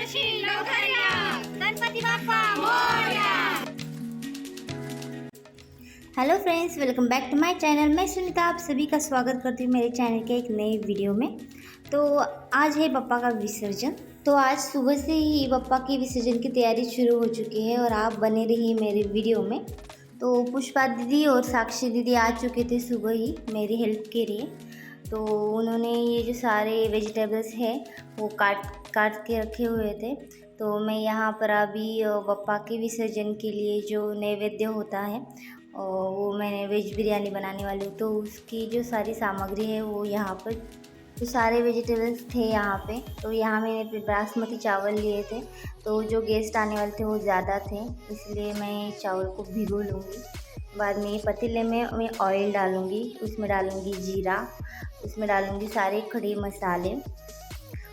वर्षी लवकर या, Ganpati Bappa Morya. Hello friends, welcome back to my channel. मैं सुनीता आप सभी का स्वागत करती हूँ मेरे चैनल के एक नए वीडियो में। तो आज है बप्पा का विसर्जन। तो आज सुबह से ही बप्पा की विसर्जन की तैयारी शुरू हो चुकी है और आप बने रहिए मेरे वीडियो में। तो पुष्पा दीदी और साक्षी दीदी आ चुके थे सुबह ही मेरी हेल्प के लिए। तो उन्होंने ये जो सारे वेजिटेबल्स हैं वो काट के रखे हुए थे। तो मैं यहाँ पर अभी बप्पा के विसर्जन के लिए जो नैवेद्य होता है और वो मैंने वेज बिरयानी बनाने वाली हूँ। तो उसकी जो सारी सामग्री है वो यहाँ पर जो सारे वेजिटेबल्स थे यहाँ पे। तो यहाँ मैंने बासमती चावल लिए थे। तो जो गेस्ट आने वाले थे वो ज़्यादा थे, इसलिए मैं चावल को भिगो लूँगी। बाद में पतीले में मैं ऑयल डालूँगी, उसमें डालूँगी जीरा, उसमें डालूँगी सारे खड़े मसाले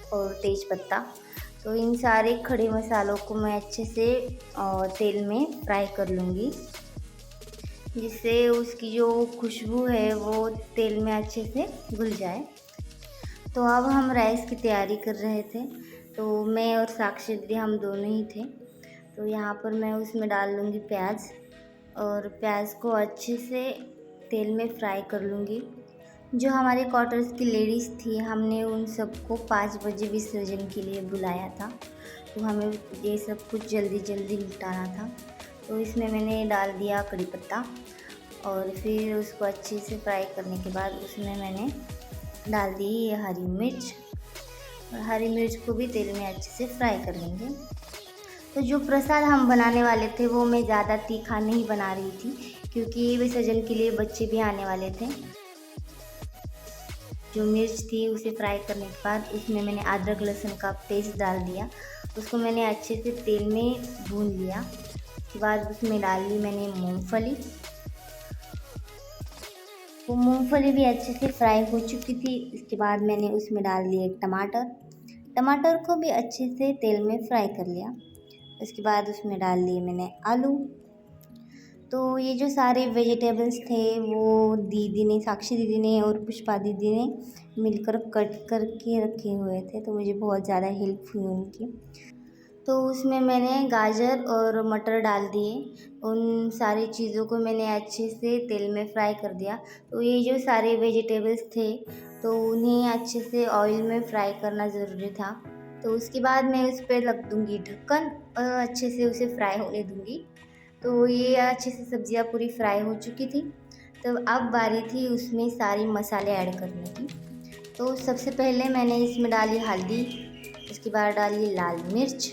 और तेज पत्ता। तो इन सारे खड़े मसालों को मैं अच्छे से तेल में फ्राई कर लूँगी, जिससे उसकी जो खुशबू है वो तेल में अच्छे से घुल जाए। तो अब हम राइस की तैयारी कर रहे थे। तो मैं और साक्षी दीदी हम दोनों ही थे। तो यहाँ पर मैं उसमें डाल लूँगी प्याज और प्याज को अच्छे से तेल में फ्राई कर लूँगी। जो हमारे क्वार्टर्स की लेडीज़ थी, हमने उन सबको 5 बजे विसर्जन के लिए बुलाया था। तो हमें ये सब कुछ जल्दी जल्दी निपटाना था। तो इसमें मैंने डाल दिया कड़ी पत्ता और फिर उसको अच्छे से फ्राई करने के बाद उसमें मैंने डाल दी ये हरी मिर्च। और हरी मिर्च को भी तेल में अच्छे से फ्राई कर लेंगे। तो जो प्रसाद हम बनाने वाले थे वो मैं ज़्यादा तीखा नहीं बना रही थी, क्योंकि विसर्जन के लिए बच्चे भी आने वाले थे। जो मिर्च थी उसे फ्राई करने के बाद उसमें मैंने अदरक लहसुन का पेस्ट डाल दिया। उसको मैंने अच्छे से तेल में भून लिया। उसके बाद उसमें डाल ली मैंने मूंगफली। वो मूंगफली भी अच्छे से फ्राई हो चुकी थी। इसके बाद मैंने उसमें डाल दिए टमाटर को भी अच्छे से तेल में फ्राई कर लिया। उसके बाद उसमें डाल दिए मैंने आलू। तो ये जो सारे वेजिटेबल्स थे वो दीदी ने, साक्षी दीदी ने और पुष्पा दीदी ने मिलकर कट करके रखे हुए थे। तो मुझे बहुत ज़्यादा हेल्प हुई उनकी। तो उसमें मैंने गाजर और मटर डाल दिए। उन सारी चीज़ों को मैंने अच्छे से तेल में फ्राई कर दिया। तो ये जो सारे वेजिटेबल्स थे तो उन्हें अच्छे से ऑयल में फ्राई करना ज़रूरी था। तो उसके बाद मैं उस पर रख दूँगी ढक्कन और अच्छे से उसे फ्राई होने दूँगी। तो ये अच्छे से सब्जियां पूरी फ्राई हो चुकी थी। तो अब बारी थी उसमें सारी मसाले ऐड करने की। तो सबसे पहले मैंने इसमें डाली हल्दी, उसके बाद डाली लाल मिर्च,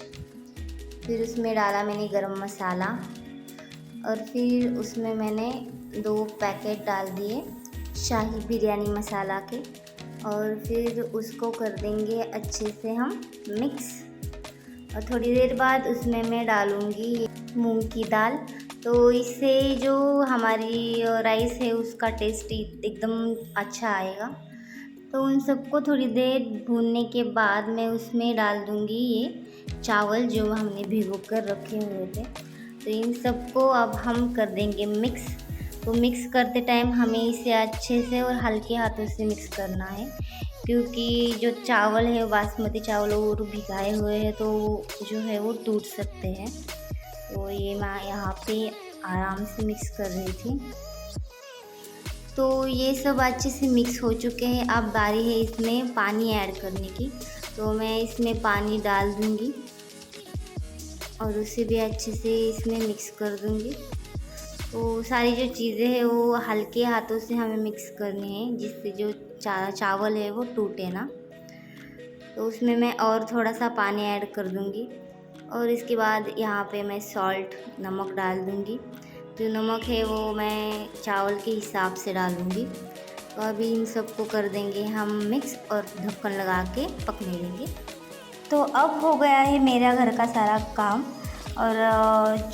फिर उसमें डाला मैंने गरम मसाला और फिर उसमें मैंने 2 पैकेट डाल दिए शाही बिरयानी मसाला के। और फिर उसको कर देंगे अच्छे से हम मिक्स। और थोड़ी देर बाद उसमें मैं डालूँगी मूंग की दाल। तो इससे जो हमारी राइस है उसका टेस्ट एकदम अच्छा आएगा। तो उन सबको थोड़ी देर भूनने के बाद मैं उसमें डाल दूँगी ये चावल जो हमने भिगो कर रखे हुए थे। तो इन सबको अब हम कर देंगे मिक्स। तो मिक्स करते टाइम हमें इसे अच्छे से और हल्के हाथों से मिक्स करना है, क्योंकि जो चावल है बासमती चावल वो भिगाए हुए हैं तो जो है वो टूट सकते हैं। तो ये मैं यहाँ पे आराम से मिक्स कर रही थी। तो ये सब अच्छे से मिक्स हो चुके हैं। अब बारी है इसमें पानी ऐड करने की। तो मैं इसमें पानी डाल दूँगी और उसे भी अच्छे से इसमें मिक्स कर दूँगी। तो सारी जो चीज़ें हैं वो हल्के हाथों से हमें मिक्स करनी है, जिससे जो चावल है वो टूटे ना। तो उसमें मैं और थोड़ा सा पानी ऐड कर दूँगी और इसके बाद यहाँ पे मैं सॉल्ट, नमक डाल दूँगी। जो नमक है वो मैं चावल के हिसाब से डालूँगी। तो अभी इन सबको कर देंगे हम मिक्स और ढक्कन लगा के पकने देंगे। तो अब हो गया है मेरा घर का सारा काम और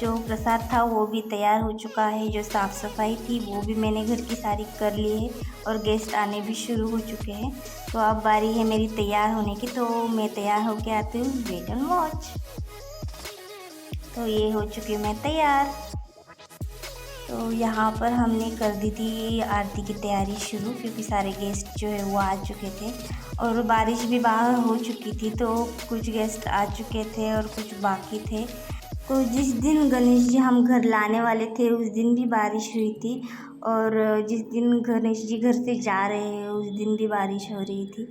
जो प्रसाद था वो भी तैयार हो चुका है। जो साफ़ सफाई थी वो भी मैंने घर की सारी कर ली है और गेस्ट आने भी शुरू हो चुके हैं। तो अब बारी है मेरी तैयार होने की। तो मैं तैयार होके आती हूँ, वेट एंड वॉच। तो ये हो चुकी मैं तैयार। तो यहाँ पर हमने कर दी थी आरती की तैयारी शुरू, क्योंकि सारे गेस्ट जो है वो आ चुके थे और बारिश भी बाहर हो चुकी थी, तो कुछ गेस्ट आ चुके थे और कुछ बाकी थे। तो जिस दिन गणेश जी हम घर लाने वाले थे उस दिन भी बारिश हुई थी, और जिस दिन गणेश जी घर से जा रहे हैं उस दिन भी बारिश हो रही थी।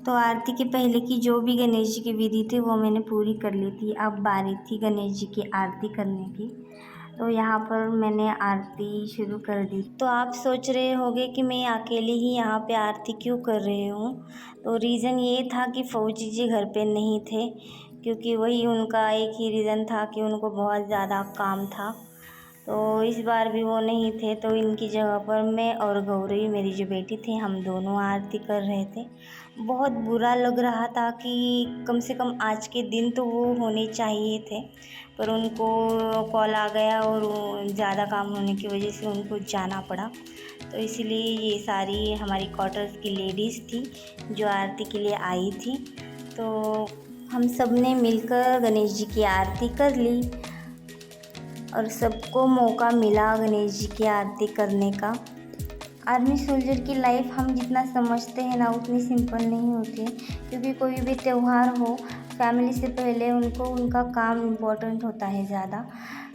तो आरती के पहले की जो भी गणेश जी की विधि थी वो मैंने पूरी कर ली थी। अब बारी थी गणेश जी की आरती करने की। तो यहाँ पर मैंने आरती शुरू कर दी। तो आप सोच रहे होंगे कि मैं अकेले ही यहाँ पे आरती क्यों कर रही हूँ। तो रीज़न ये था कि फौजी जी घर पे नहीं थे, क्योंकि वही उनका एक ही रीज़न था कि उनको बहुत ज़्यादा काम था। तो इस बार भी वो नहीं थे, तो इनकी जगह पर मैं और गौरी मेरी जो बेटी थी हम दोनों आरती कर रहे थे। बहुत बुरा लग रहा था कि कम से कम आज के दिन तो वो होने चाहिए थे, पर उनको कॉल आ गया और ज़्यादा काम होने की वजह से उनको जाना पड़ा। तो इसलिए ये सारी हमारी क्वार्टर्स की लेडीज़ थी जो आरती के लिए आई थी। तो हम सब ने मिलकर गणेश जी की आरती कर ली और सबको मौका मिला गणेश जी की आरती करने का। आर्मी सोल्जर की लाइफ हम जितना समझते हैं ना उतनी सिंपल नहीं होती है, क्योंकि कोई भी त्यौहार हो फैमिली से पहले उनको उनका काम इम्पोर्टेंट होता है ज़्यादा,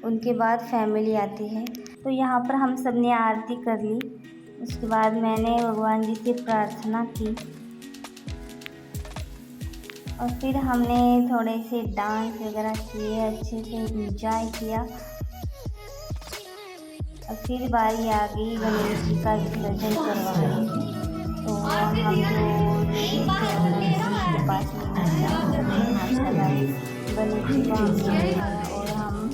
उनके बाद फैमिली आती है। तो यहाँ पर हम सब ने आरती कर ली। उसके बाद मैंने भगवान जी से प्रार्थना की और फिर हमने थोड़े से डांस वगैरह किए, अच्छे से एंजॉय किया। और फिर बारी आ गई गणेश जी का विसर्जन करवाने की। तो हम जो लेडीज थे गणेश के पास में हाथ लगाए, गणेश जी को हम लगाया और हम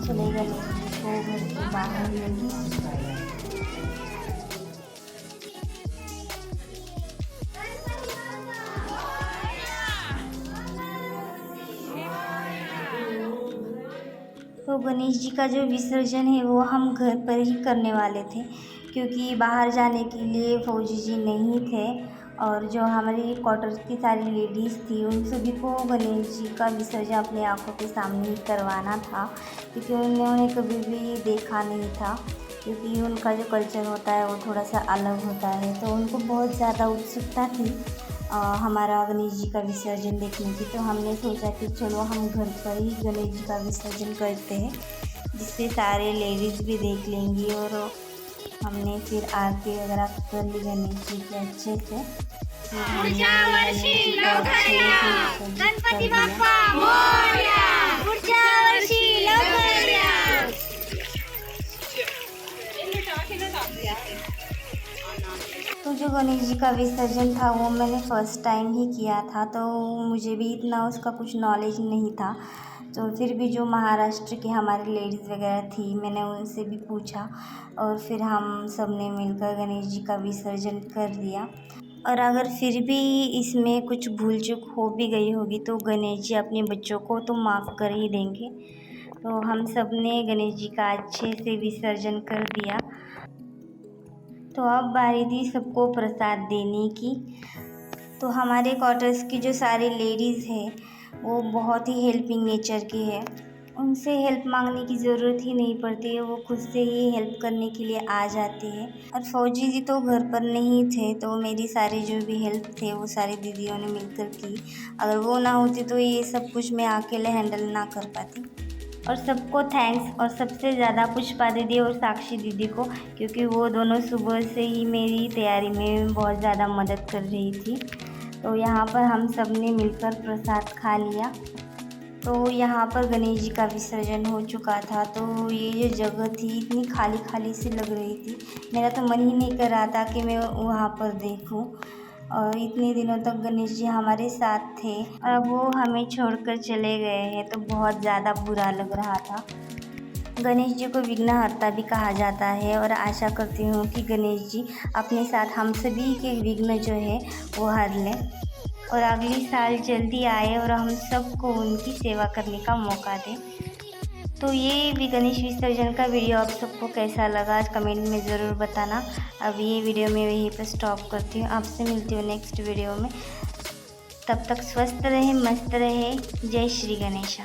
चले गणेश जी को घर से बाहर लेके। तो गणेश जी का जो विसर्जन है वो हम घर पर ही करने वाले थे, क्योंकि बाहर जाने के लिए फौजी जी नहीं थे और जो हमारी क्वार्टर्स की सारी लेडीज़ थी उन सभी को गणेश जी का विसर्जन अपनी आंखों के सामने ही करवाना था, क्योंकि उन्होंने कभी भी देखा नहीं था। क्योंकि उनका जो कल्चर होता है वो थोड़ा सा अलग होता है, तो उनको बहुत ज़्यादा उत्सुकता थी हमारा गणेश जी का विसर्जन देखने की। तो हमने सोचा कि चलो हम घर पर ही गणेश जी का विसर्जन करते हैं, जिससे सारे लेडीज़ भी देख लेंगी। और हमने फिर आरती वगैरह कर ली गणेश जी के अच्छे से। गणपति बाप्पा मोरया, पुढच्या वर्षी लवकर या। तो जो गणेश जी का विसर्जन था वो मैंने फ़र्स्ट टाइम ही किया था, तो मुझे भी इतना उसका कुछ नॉलेज नहीं था। तो फिर भी जो महाराष्ट्र की हमारी लेडीज़ वगैरह थी मैंने उनसे भी पूछा और फिर हम सब ने मिलकर गणेश जी का विसर्जन कर दिया। और अगर फिर भी इसमें कुछ भूल चूक हो भी गई होगी तो गणेश जी अपने बच्चों को तो माफ़ कर ही देंगे। तो हम सब ने गणेश जी का अच्छे से विसर्जन कर दिया। तो अब बारी थी सबको प्रसाद देने की। तो हमारे क्वार्टर्स की जो सारी लेडीज़ हैं वो बहुत ही हेल्पिंग नेचर की है, उनसे हेल्प मांगने की ज़रूरत ही नहीं पड़ती है, वो खुद से ही हेल्प करने के लिए आ जाती है। और फौजी जी तो घर पर नहीं थे, तो मेरी सारी जो भी हेल्प थे वो सारी दीदियों ने मिलकर की। अगर वो ना होती तो ये सब कुछ मैं अकेले हैंडल ना कर पाती। और सबको थैंक्स, और सबसे ज़्यादा पुष्पा दीदी और साक्षी दीदी को, क्योंकि वो दोनों सुबह से ही मेरी तैयारी में बहुत ज़्यादा मदद कर रही थी। तो यहाँ पर हम सब ने मिलकर प्रसाद खा लिया। तो यहाँ पर गणेश जी का विसर्जन हो चुका था। तो ये जो जगह थी इतनी खाली खाली सी लग रही थी, मेरा तो मन ही नहीं कर रहा था कि मैं वहाँ पर देखूँ। और इतने दिनों तक गणेश जी हमारे साथ थे, अब वो हमें छोड़कर चले गए हैं, तो बहुत ज़्यादा बुरा लग रहा था। गणेश जी को विघ्नहर्ता भी कहा जाता है और आशा करती हूँ कि गणेश जी अपने साथ हम सभी के विघ्न जो है वो हर लें और अगली साल जल्दी आए और हम सबको उनकी सेवा करने का मौका दें। तो ये भी गणेश विसर्जन का वीडियो आप सबको कैसा लगा कमेंट में ज़रूर बताना। अब ये वीडियो मैं यहीं पर स्टॉप करती हूँ, आपसे मिलती हूँ नेक्स्ट वीडियो में। तब तक स्वस्थ रहे, मस्त रहे। जय श्री गणेशा।